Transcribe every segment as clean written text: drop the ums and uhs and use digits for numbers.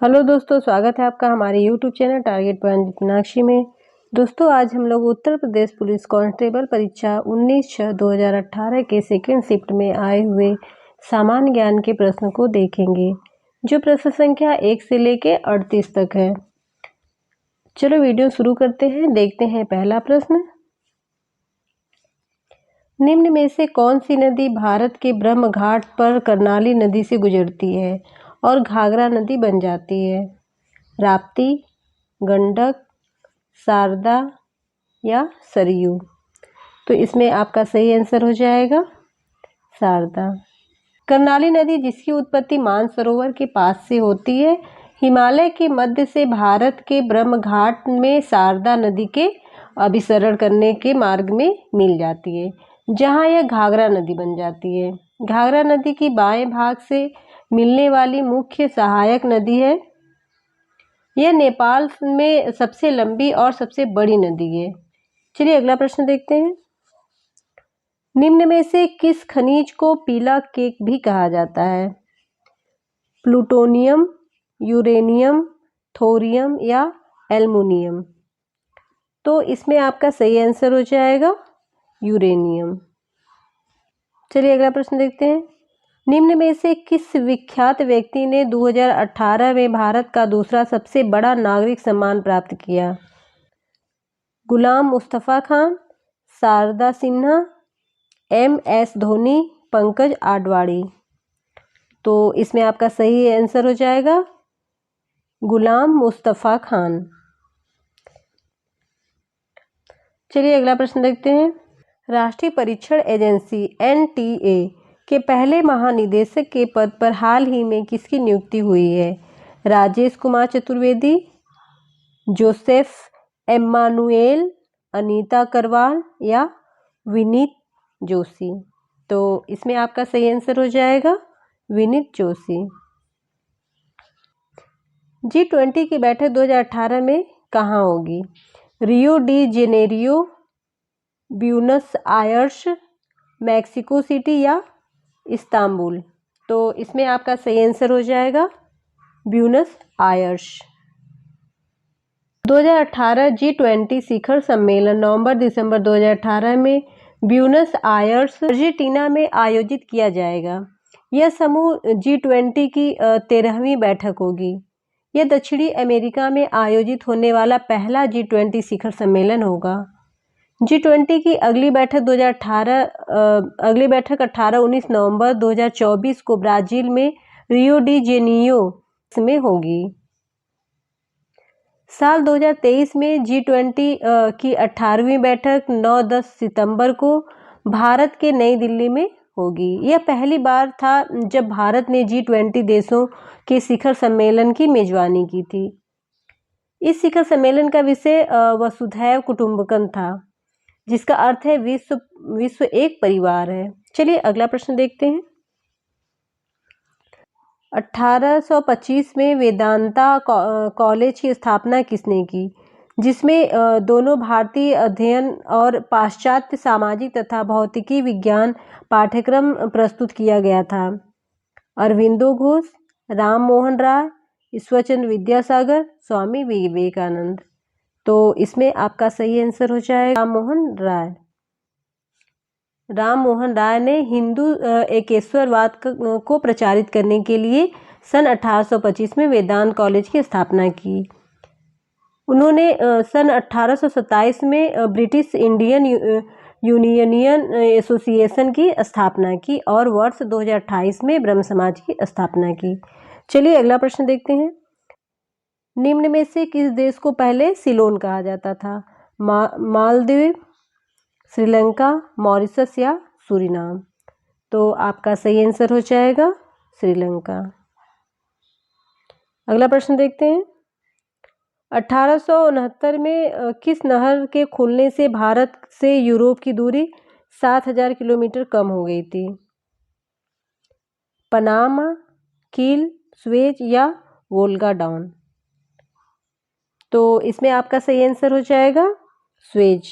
Hello दोस्तों, स्वागत है आपका हमारे YouTube channel target point Meenakshi में। दोस्तों, आज हम लोग उत्तर प्रदेश पुलिस कांस्टेबल परीक्षा 19/6/2018 के सेकेंड शिफ्ट में आए हुए सामान्य ज्ञान के प्रश्न को देखेंगे, जो प्रश्न संख्या 1 से लेके 38 तक है। चलो वीडियो शुरू करते हैं। देखते हैं पहला प्रश्न। निम्न में से कौन सी नदी भारत के ब्रह्म घाट पर कर्नाली नदी से गुजरती है और घाघरा नदी बन जाती है? राप्ती, गंडक, शारदा या सरयू? तो इसमें आपका सही आंसर हो जाएगा शारदा। कर्नाली नदी, जिसकी उत्पत्ति मानसरोवर के पास से होती है, हिमालय के मध्य से भारत के ब्रह्म घाट में शारदा नदी के अभिसरण करने के मार्ग में मिल जाती है, जहां यह घाघरा नदी बन जाती है। घाघरा नदी की बाएं भाग से मिलने वाली मुख्य सहायक नदी है। यह नेपाल में सबसे लंबी और सबसे बड़ी नदी है। चलिए अगला प्रश्न देखते हैं। निम्न में से किस खनिज को पीला केक भी कहा जाता है? प्लूटोनियम, यूरेनियम, थोरियम या एल्युमिनियम? तो इसमें आपका सही आंसर हो जाएगा यूरेनियम। चलिए अगला प्रश्न देखते हैं। निम्न में से किस विख्यात व्यक्ति ने 2018 में भारत का दूसरा सबसे बड़ा नागरिक सम्मान प्राप्त किया? गुलाम मुस्तफ़ा खान, शारदा सिन्हा, MS धोनी, पंकज आडवाणी? तो इसमें आपका सही आंसर हो जाएगा गुलाम मुस्तफ़ा खान। चलिए अगला प्रश्न देखते हैं। राष्ट्रीय परीक्षण एजेंसी NTA के पहले महानिदेशक के पद पर हाल ही में किसकी नियुक्ति हुई है? राजेश कुमार चतुर्वेदी, जोसेफ एम्मानुएल, अनीता करवाल या विनीत जोशी? तो इसमें आपका सही आंसर हो जाएगा विनीत जोशी। G20 की बैठक 2018 में कहाँ होगी? Rio de Janeiro, Buenos Aires, Mexico city या इस्तांबुल? तो इसमें आपका सही आंसर हो जाएगा ब्यूनस आयर्स। 2018 G20 शिखर सम्मेलन नवंबर-दिसंबर 2018 में ब्यूनस आयर्स, अर्जेंटीना में आयोजित किया जाएगा। यह समूह G20 की 13वीं बैठक होगी। यह दक्षिणी अमेरिका में आयोजित होने वाला पहला G20 शिखर सम्मेलन होगा। G20 की अगली बैठक 18-19 नवंबर 2024 को ब्राजील में रियो डी जेनियो में होगी। साल 2023 में G20 की 18वीं बैठक 9-10 सितंबर को भारत के नई दिल्ली में होगी। यह पहली बार था जब भारत ने G20 देशों के शिखर सम्मेलन की मेजबानी की थी। इस शिखर सम्मेलन का विषय वसुधैव कुटुंबकम था, जिसका अर्थ है विश्व एक परिवार है। चलिए अगला प्रश्न देखते हैं। 1825 में वेदांता कॉलेज की स्थापना किसने की, जिसमें दोनों भारतीय अध्ययन और पाश्चात्य सामाजिक तथा भौतिकी विज्ञान पाठ्यक्रम प्रस्तुत किया गया था? अरविंदो घोष, राम मोहन राय, ईश्वरचंद्र विद्यासागर, स्वामी विवेकानंद? तो इसमें आपका सही आंसर हो जाएगा राम मोहन राय। राम मोहन राय ने हिंदू एकेश्वरवाद को प्रचारित करने के लिए सन 1825 में वेदांत कॉलेज की स्थापना की। उन्होंने सन 1827 में ब्रिटिश इंडियन यूनियन एसोसिएशन की स्थापना की और वर्ष 2028 में ब्रह्म समाज की स्थापना की। चलिए अगला प्रश्न देखते हैं। निम्न में से किस देश को पहले सिलोन कहा जाता था? मालदीव, श्रीलंका, मॉरिशस या सूरीनाम? तो आपका सही आंसर हो जाएगा श्रीलंका। अगला प्रश्न देखते हैं। 1869 में किस नहर के खुलने से भारत से यूरोप की दूरी 7000 किलोमीटर कम हो गई थी? पनामा, कील, सुएज या वोल्गा डाउन? तो इसमें आपका सही आंसर हो जाएगा सुएज।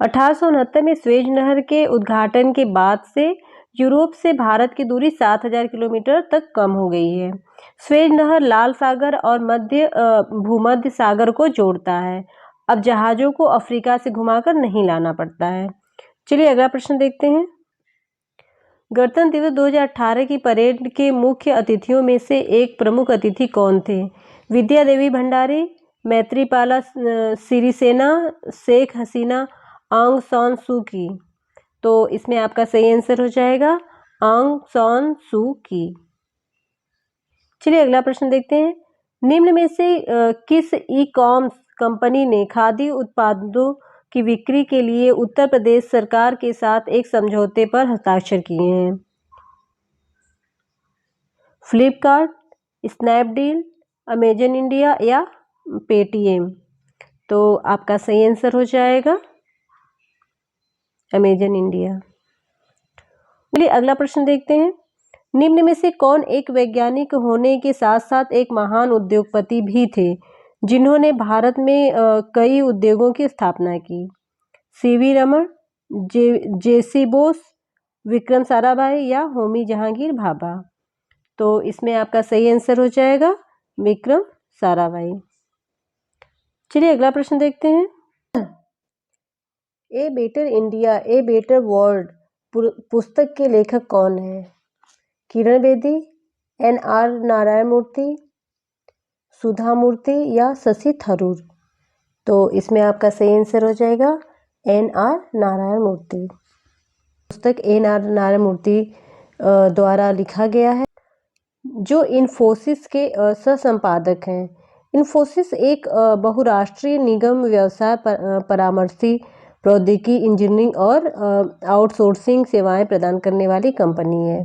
1869 में सुएज नहर के उद्घाटन के बाद से यूरोप से भारत की दूरी 7,000 किलोमीटर तक कम हो गई है। स्वेज नहर लाल सागर और भूमध्य सागर को जोड़ता है। अब जहाज़ों को अफ्रीका से घुमाकर नहीं लाना पड़ता है। चलिए अगला प्रश्न देखते हैं। गणतंत्र दिवस 2018 की परेड के मुख्य अतिथियों में से एक प्रमुख अतिथि कौन थे? विद्या देवी भंडारी, मैत्रीपाला सिरिसेना, शेख हसीना, आंग सान सू की। तो इसमें आपका सही आंसर हो जाएगा आंग सान सू की। चलिए अगला प्रश्न देखते हैं। निम्न में से किस ई कॉमर्स कंपनी ने खादी उत्पादों की बिक्री के लिए उत्तर प्रदेश सरकार के साथ एक समझौते पर हस्ताक्षर किए हैं? फ्लिपकार्ट, स्नैपडील, अमेजन इंडिया या पेटीएम। तो आपका सही आंसर हो जाएगा अमेजन इंडिया। चलिए अगला प्रश्न देखते हैं। निम्न में से कौन एक वैज्ञानिक होने के साथ साथ एक महान उद्योगपति भी थे जिन्होंने भारत में कई उद्योगों की स्थापना की? सीवी रमन, जेसी बोस, विक्रम साराभाई या होमी जहांगीर भाभा। तो इसमें आपका सही आंसर हो जाएगा विक्रम साराभाई। चलिए अगला प्रश्न देखते हैं। A better India a better world पुस्तक के लेखक कौन है? किरण बेदी, एन.आर. नारायण मूर्ति, सुधा मूर्ति या शशि थरूर। तो इसमें आपका सही आंसर हो जाएगा एन.आर. नारायण मूर्ति। पुस्तक एन.आर. नारायण मूर्ति द्वारा लिखा गया है, जो इन्फोसिस के सह-संपादक हैं। इन्फोसिस एक बहुराष्ट्रीय निगम व्यवसाय परामर्शी, प्रौद्योगिकी, इंजीनियरिंग और आउटसोर्सिंग सेवाएं प्रदान करने वाली कंपनी है।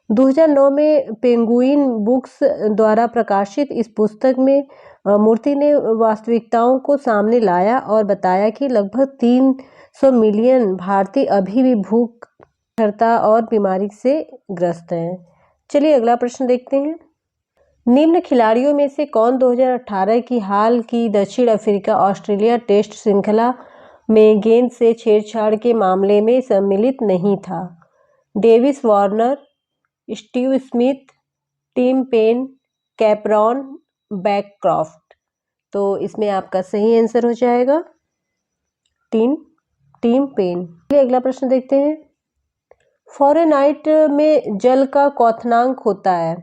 2009 में पेंगुइन बुक्स द्वारा प्रकाशित इस पुस्तक में मूर्ति ने वास्तविकताओं को सामने लाया और बताया कि लगभग 300 मिलियन भारतीय अभी भी भूख, निर्भरता और बीमारी से ग्रस्त हैं। चलिए अगला प्रश्न देखते हैं। निम्न खिलाड़ियों में से कौन 2018 की हाल की दक्षिण अफ्रीका ऑस्ट्रेलिया टेस्ट श्रृंखला में गेंद से छेड़छाड़ के मामले में सम्मिलित नहीं था? Davis Warner, Steve Smith, Tim Paine, Cameron Bancroft. तो इसमें आपका सही आंसर हो जाएगा टिम पेन। अगला प्रश्न देखते हैं। फ़ारेनहाइट में जल का क्वथनांक होता है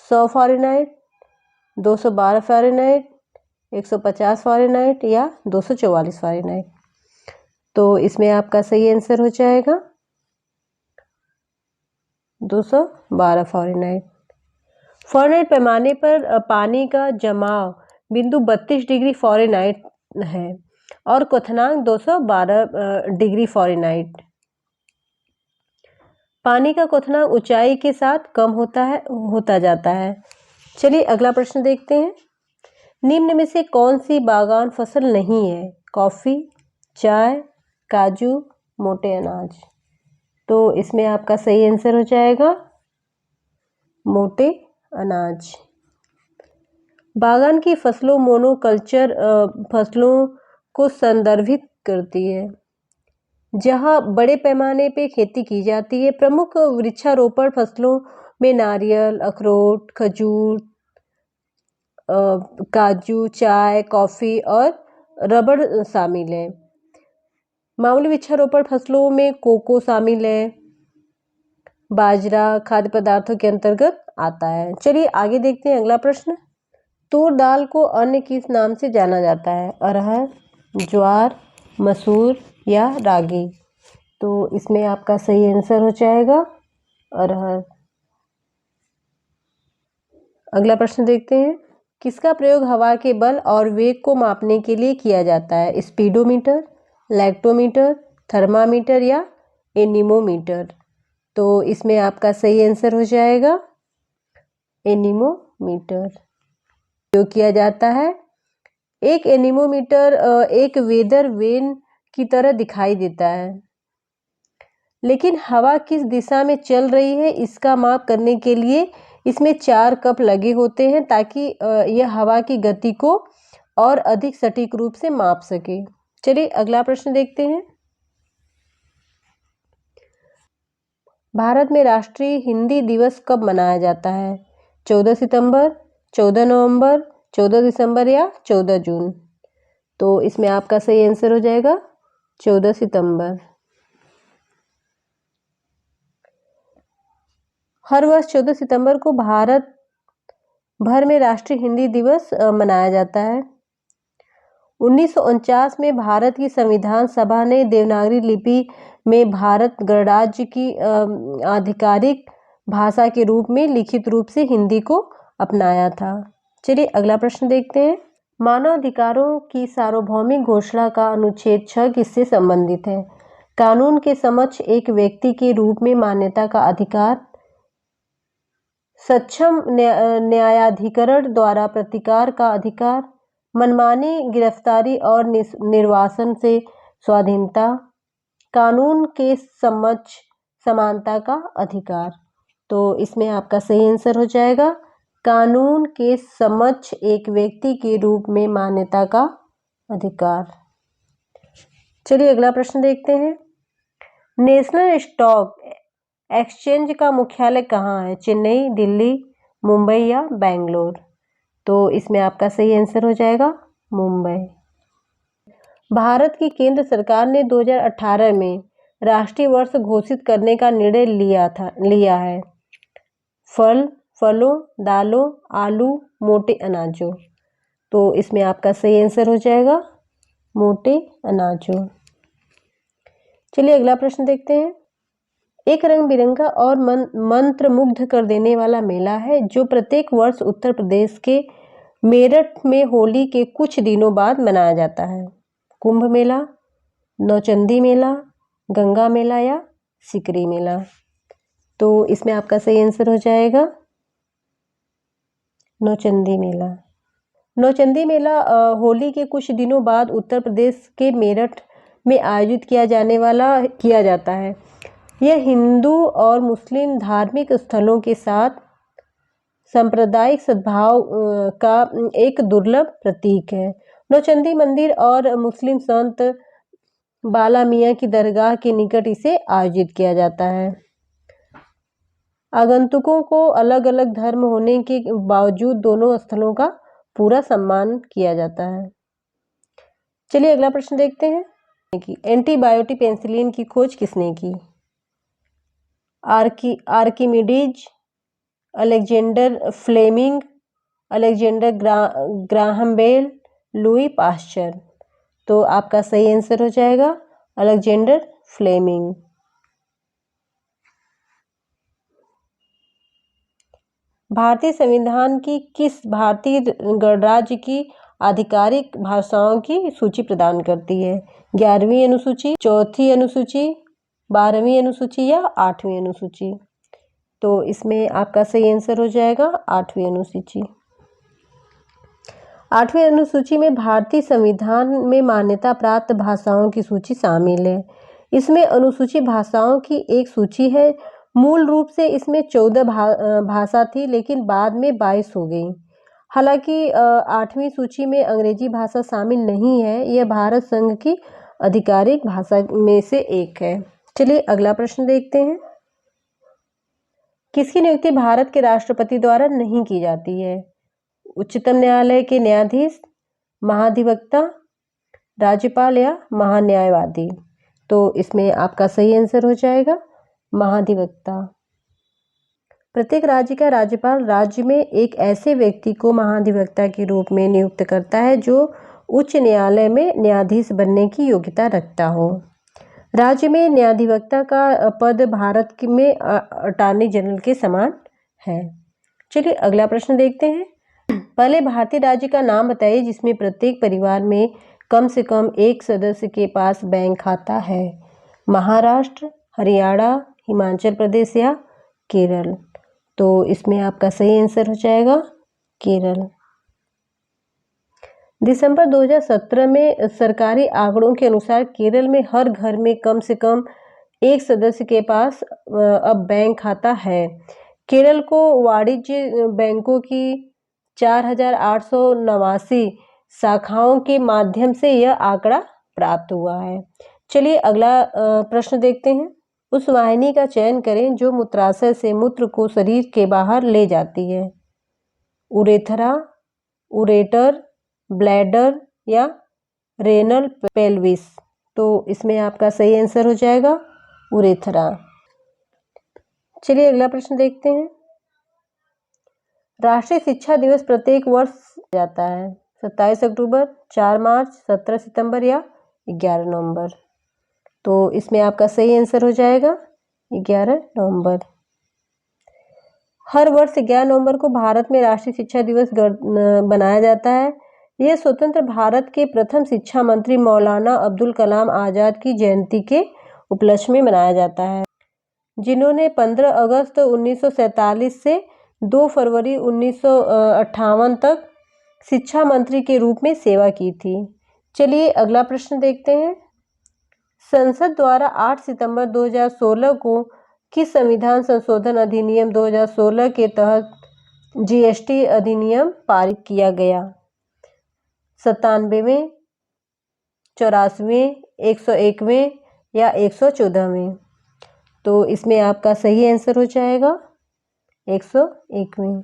100 फ़ारेनहाइट, 212 फ़ारेनहाइट, 150 फ़ारेनहाइट या 244 फ़ारेनहाइट। तो इसमें आपका सही आंसर हो जाएगा 212 फ़ारेनहाइट। फ़ारेनहाइट पैमाने पर पानी का जमाव बिंदु 32 डिग्री फ़ारेनहाइट है और क्वथनांक 212 डिग्री फ़ारेनहाइट। पानी का क्वथनांक ऊंचाई के साथ कम होता जाता है। चलिए अगला प्रश्न देखते हैं। निम्न में से कौन सी बागान फसल नहीं है? कॉफ़ी, चाय, काजू, मोटे अनाज। तो इसमें आपका सही आंसर हो जाएगा मोटे अनाज। बागान की फसलों मोनोकल्चर फसलों को संदर्भित करती है, जहां बड़े पैमाने पे खेती की जाती है। प्रमुख वृक्षारोपण फसलों में नारियल, अखरोट, खजूर, काजू, चाय, कॉफ़ी और रबड़ शामिल है। मामूली वृक्षारोपण फसलों में कोको शामिल है। बाजरा खाद्य पदार्थों के अंतर्गत आता है। चलिए आगे देखते हैं अगला प्रश्न। तूर दाल को अन्य किस नाम से जाना जाता है? अरहर, ज्वार, मसूर या रागी। तो इसमें आपका सही आंसर हो जाएगा अरहर। अगला प्रश्न देखते हैं। किसका प्रयोग हवा के बल और वेग को मापने के लिए किया जाता है? स्पीडोमीटर, लैक्टोमीटर, थर्मामीटर या एनीमोमीटर। तो इसमें आपका सही आंसर हो जाएगा एनीमोमीटर। प्रयोग किया जाता है। एक एनीमोमीटर एक वेदर वेन की तरह दिखाई देता है, लेकिन हवा किस दिशा में चल रही है इसका माप करने के लिए इसमें 4 कप लगे होते हैं, ताकि यह हवा की गति को और अधिक सटीक रूप से माप सके। चलिए अगला प्रश्न देखते हैं। भारत में राष्ट्रीय हिंदी दिवस कब मनाया जाता है? 14 सितंबर, 14 नवंबर, 14 दिसंबर या 14 जून? तो इसमें आपका सही आंसर हो जाएगा 14 सितंबर। हर वर्ष 14 सितंबर को भारत भर में राष्ट्रीय हिंदी दिवस मनाया जाता है। 1949 में भारत की संविधान सभा ने देवनागरी लिपि में भारत गणराज्य की आधिकारिक भाषा के रूप में लिखित रूप से हिंदी को अपनाया था। चलिए अगला प्रश्न देखते हैं। मानवाधिकारों की सार्वभौमिक घोषणा का अनुच्छेद 6 किससे संबंधित है? कानून के समक्ष एक व्यक्ति के रूप में मान्यता का अधिकार, सक्षम न्यायाधिकरण द्वारा प्रतिकार का अधिकार, मनमानी गिरफ्तारी और निर्वासन से स्वाधीनता, कानून के समक्ष समानता का अधिकार। तो इसमें आपका सही आंसर हो जाएगा कानून के समक्ष एक व्यक्ति के रूप में मान्यता का अधिकार। चलिए अगला प्रश्न देखते हैं। नेशनल स्टॉक एक्सचेंज का मुख्यालय कहाँ है? चेन्नई, दिल्ली, मुंबई या बेंगलोर? तो इसमें आपका सही आंसर हो जाएगा मुंबई। भारत की केंद्र सरकार ने 2018 में राष्ट्रीय वर्ष घोषित करने का निर्णय लिया है। फल, फलों, दालों, आलू, मोटे अनाजों? तो इसमें आपका सही आंसर हो जाएगा मोटे अनाजों। चलिए अगला प्रश्न देखते हैं। एक रंग बिरंगा और मंत्र मुग्ध कर देने वाला मेला है जो प्रत्येक वर्ष उत्तर प्रदेश के मेरठ में होली के कुछ दिनों बाद मनाया जाता है। कुंभ मेला, नौचंदी मेला, गंगा मेला या सिकरी मेला? तो इसमें आपका सही आंसर हो जाएगा नौचंदी मेला। नौचंदी मेला होली के कुछ दिनों बाद उत्तर प्रदेश के मेरठ में आयोजित किया जाता है। यह हिंदू और मुस्लिम धार्मिक स्थलों के साथ सांप्रदायिक सद्भाव का एक दुर्लभ प्रतीक है। नौचंदी मंदिर और मुस्लिम संत बाला मियाँ की दरगाह के निकट इसे आयोजित किया जाता है। आगंतुकों को अलग अलग धर्म होने के बावजूद दोनों स्थलों का पूरा सम्मान किया जाता है। चलिए अगला प्रश्न देखते हैं। एंटीबायोटिक पेनिसिलिन की खोज किसने की? Archimedes, Alexander Fleming, Alexander Graham Bell, Louis Pasteur? तो आपका सही आंसर हो जाएगा अलेक्जेंडर फ्लेमिंग। भारतीय संविधान की किस भारतीय गणराज्य की आधिकारिक भाषाओं की सूची प्रदान करती है? 11वीं अनुसूची, 4थी अनुसूची, 12वीं अनुसूची या 8वीं अनुसूची? तो इसमें आपका सही आंसर हो जाएगा 8वीं अनुसूची। 8वीं अनुसूची में भारतीय संविधान में मान्यता प्राप्त भाषाओं की सूची शामिल है। इसमें अनुसूची भाषाओं की एक सूची है। मूल रूप से इसमें 14 भाषा थी लेकिन बाद में 22 हो गई। हालांकि 8वीं सूची में अंग्रेजी भाषा शामिल नहीं है। यह भारत संघ की आधिकारिक भाषा में से एक है। चलिए अगला प्रश्न देखते हैं। किसकी नियुक्ति भारत के राष्ट्रपति द्वारा नहीं की जाती है? उच्चतम न्यायालय के न्यायाधीश, महाधिवक्ता, राज्यपाल या महान्यायवादी? तो इसमें आपका सही आंसर हो जाएगा महाधिवक्ता। प्रत्येक राज्य का राज्यपाल राज्य में एक ऐसे व्यक्ति को महाधिवक्ता के रूप में नियुक्त करता है जो उच्च न्यायालय में न्यायाधीश बनने की योग्यता रखता हो। राज्य में न्यायाधिवक्ता का पद भारत में अटॉर्नी जनरल के समान है। चलिए अगला प्रश्न देखते हैं। पहले भारतीय राज्य का नाम बताइए जिसमें प्रत्येक परिवार में कम से कम एक सदस्य के पास बैंक खाता है। महाराष्ट्र, हरियाणा, हिमाचल प्रदेश या केरल? तो इसमें आपका सही आंसर हो जाएगा केरल। दिसंबर 2017 में सरकारी आंकड़ों के अनुसार केरल में हर घर में कम से कम एक सदस्य के पास अब बैंक खाता है। केरल को वाणिज्य बैंकों की 4,889 शाखाओं के माध्यम से यह आंकड़ा प्राप्त हुआ है। चलिए अगला प्रश्न देखते हैं। उस वाहिनी का चयन करें जो मूत्राशय से मूत्र को शरीर के बाहर ले जाती है। उरेथरा, उरेटर, ब्लैडर या रेनल पेल्विस। तो इसमें आपका सही आंसर हो जाएगा उरेथरा। चलिए अगला प्रश्न देखते हैं। राष्ट्रीय शिक्षा दिवस प्रत्येक वर्ष जाता है 27 अक्टूबर, 4 मार्च, 17 सितंबर या 11 नवंबर। तो इसमें आपका सही आंसर हो जाएगा 11 नवंबर। हर वर्ष 11 नवंबर को भारत में राष्ट्रीय शिक्षा दिवस बनाया जाता है। यह स्वतंत्र भारत के प्रथम शिक्षा मंत्री मौलाना अब्दुल कलाम आज़ाद की जयंती के उपलक्ष्य में मनाया जाता है, जिन्होंने 15 अगस्त 1947 से 2 फरवरी 1958 तक शिक्षा मंत्री के रूप में सेवा की थी। चलिए अगला प्रश्न देखते हैं। संसद द्वारा 8 सितंबर 2016 को किस संविधान संशोधन अधिनियम 2016 के तहत जीएसटी अधिनियम पारित किया गया? 97वें, 84वें, 101वें या 114वें? तो इसमें आपका सही आंसर हो जाएगा 101वें।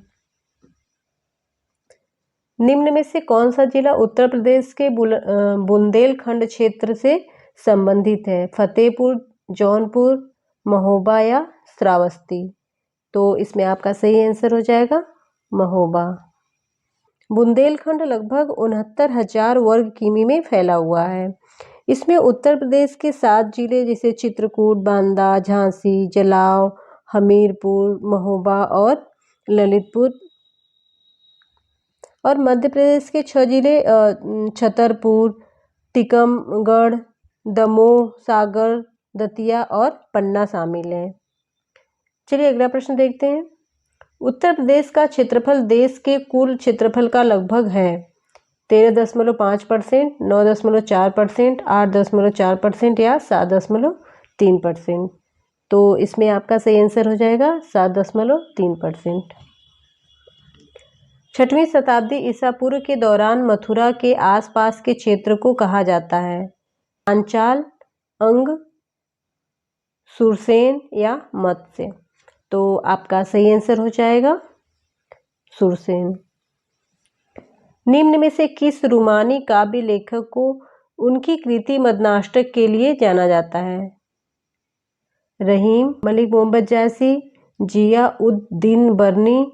निम्न में से कौन सा जिला उत्तर प्रदेश के बुंदेलखंड क्षेत्र से संबंधित है? फतेहपुर, जौनपुर, महोबा या श्रावस्ती? तो इसमें आपका सही आंसर हो जाएगा महोबा। बुंदेलखंड लगभग 69,000 वर्ग किमी में फैला हुआ है। इसमें उत्तर प्रदेश के 7 जिले जैसे चित्रकूट, बांदा, झांसी, जलाव, हमीरपुर, महोबा और ललितपुर, और मध्य प्रदेश के 6 जिले छतरपुर, टीकमगढ़, दमोह, सागर, दतिया और पन्ना शामिल हैं। चलिए अगला प्रश्न देखते हैं। उत्तर प्रदेश का क्षेत्रफल देश के कुल क्षेत्रफल का लगभग है 13.5%, 9.4%, 8.4% या 7.3%। तो इसमें आपका सही आंसर हो जाएगा 7.3%। 6वीं शताब्दी ईसा पूर्व के दौरान मथुरा के आसपास के क्षेत्र को कहा जाता है? पांचाल, अंग, सुरसेन या मत्स्य? तो आपका सही आंसर हो जाएगा सुरसेन। निम्न में से किस रूमानी काव्य लेखक को उनकी कृति मदनाष्टक के लिए जाना जाता है? रहीम, मलिक मोहम्मद जायसी, जिया उद दीन बर्नी,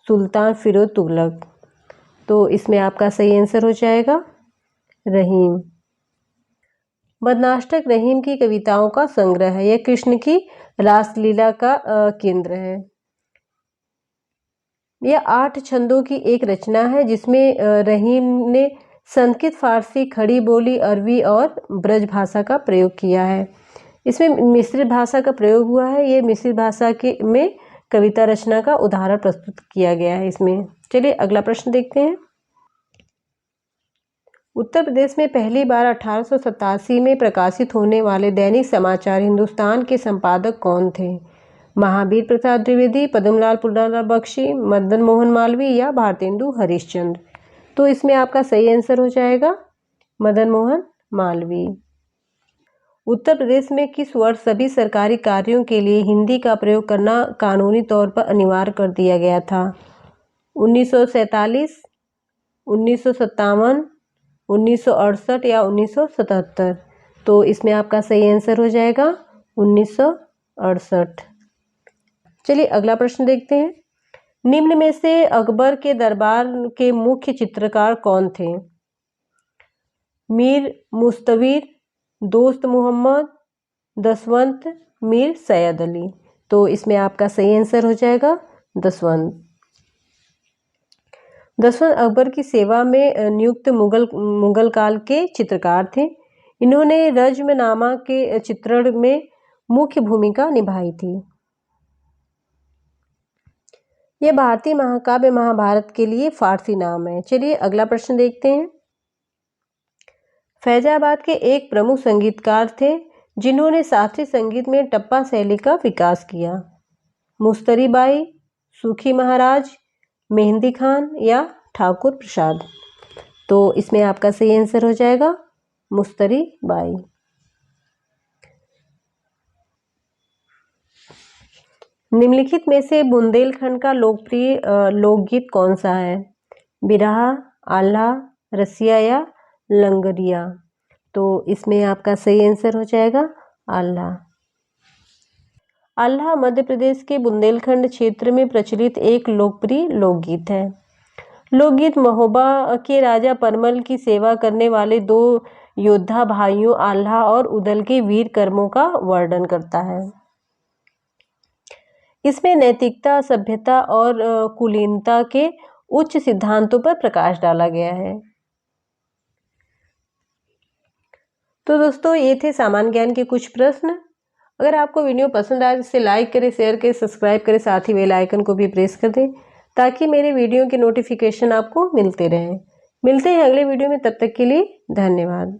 सुल्तान फिरोज तुगलक? तो इसमें आपका सही आंसर हो जाएगा रहीम। मदनाष्टक रहीम की कविताओं का संग्रह है। यह कृष्ण की रासलीला का केंद्र है। यह 8 छंदों की एक रचना है जिसमें रहीम ने संस्कृत, फारसी, खड़ी बोली, अरबी और ब्रज भाषा का प्रयोग किया है। इसमें मिश्रित भाषा का प्रयोग हुआ है। ये मिश्रित भाषा में कविता रचना का उदाहरण प्रस्तुत किया गया है इसमें। चलिए अगला प्रश्न देखते हैं। उत्तर प्रदेश में पहली बार 1887 में प्रकाशित होने वाले दैनिक समाचार हिंदुस्तान के संपादक कौन थे? महावीर प्रसाद द्विवेदी, पद्मलाल पुल्लाराव बख्शी, मदन मोहन मालवीय या भारतेंदु हरिश्चंद्र? तो इसमें आपका सही आंसर हो जाएगा मदन मोहन मालवीय। उत्तर प्रदेश में किस वर्ष सभी सरकारी कार्यों के लिए हिंदी का प्रयोग करना कानूनी तौर पर अनिवार्य कर दिया गया था? 1947, 1957, 1968 या 1977? तो इसमें आपका सही आंसर हो जाएगा 1968। चलिए अगला प्रश्न देखते हैं। निम्न में से अकबर के दरबार के मुख्य चित्रकार कौन थे? मीर मुस्तवीर, दोस्त मोहम्मद, दसवंत, मीर सैयद अली? तो इसमें आपका सही आंसर हो जाएगा दसवंत। दसवंत अकबर की सेवा में नियुक्त मुगल काल के चित्रकार थे। इन्होंने रज्मनामा के चित्रण में मुख्य भूमिका निभाई थी। यह भारतीय महाकाव्य महाभारत के लिए फारसी नाम है। चलिए अगला प्रश्न देखते हैं। फैजाबाद के एक प्रमुख संगीतकार थे जिन्होंने शास्त्रीय संगीत में टप्पा शैली का विकास किया? मुस्तरी बाई, सूखी महाराज, मेहंदी खान या ठाकुर प्रसाद? तो इसमें आपका सही आंसर हो जाएगा मुस्तरी बाई। निम्नलिखित में से बुंदेलखंड का लोकप्रिय लोकगीत कौन सा है? बिरहा, आल्हा, रसिया या लंगरिया? तो इसमें आपका सही आंसर हो जाएगा आल्हा। आल्हा मध्य प्रदेश के बुंदेलखंड क्षेत्र में प्रचलित एक लोकप्रिय लोकगीत है। लोकगीत महोबा के राजा परमल की सेवा करने वाले दो योद्धा भाइयों आल्हा और उदल के वीर कर्मों का वर्णन करता है। इसमें नैतिकता, सभ्यता और कुलीनता के उच्च सिद्धांतों पर प्रकाश डाला गया है। तो दोस्तों ये थे सामान्य ज्ञान के कुछ प्रश्न। अगर आपको वीडियो पसंद आए तो इसे लाइक करें, शेयर करें, सब्सक्राइब करें, साथ ही बेल आइकन को भी प्रेस कर दें ताकि मेरे वीडियो के नोटिफिकेशन आपको मिलते रहें। मिलते हैं अगले वीडियो में, तब तक के लिए धन्यवाद।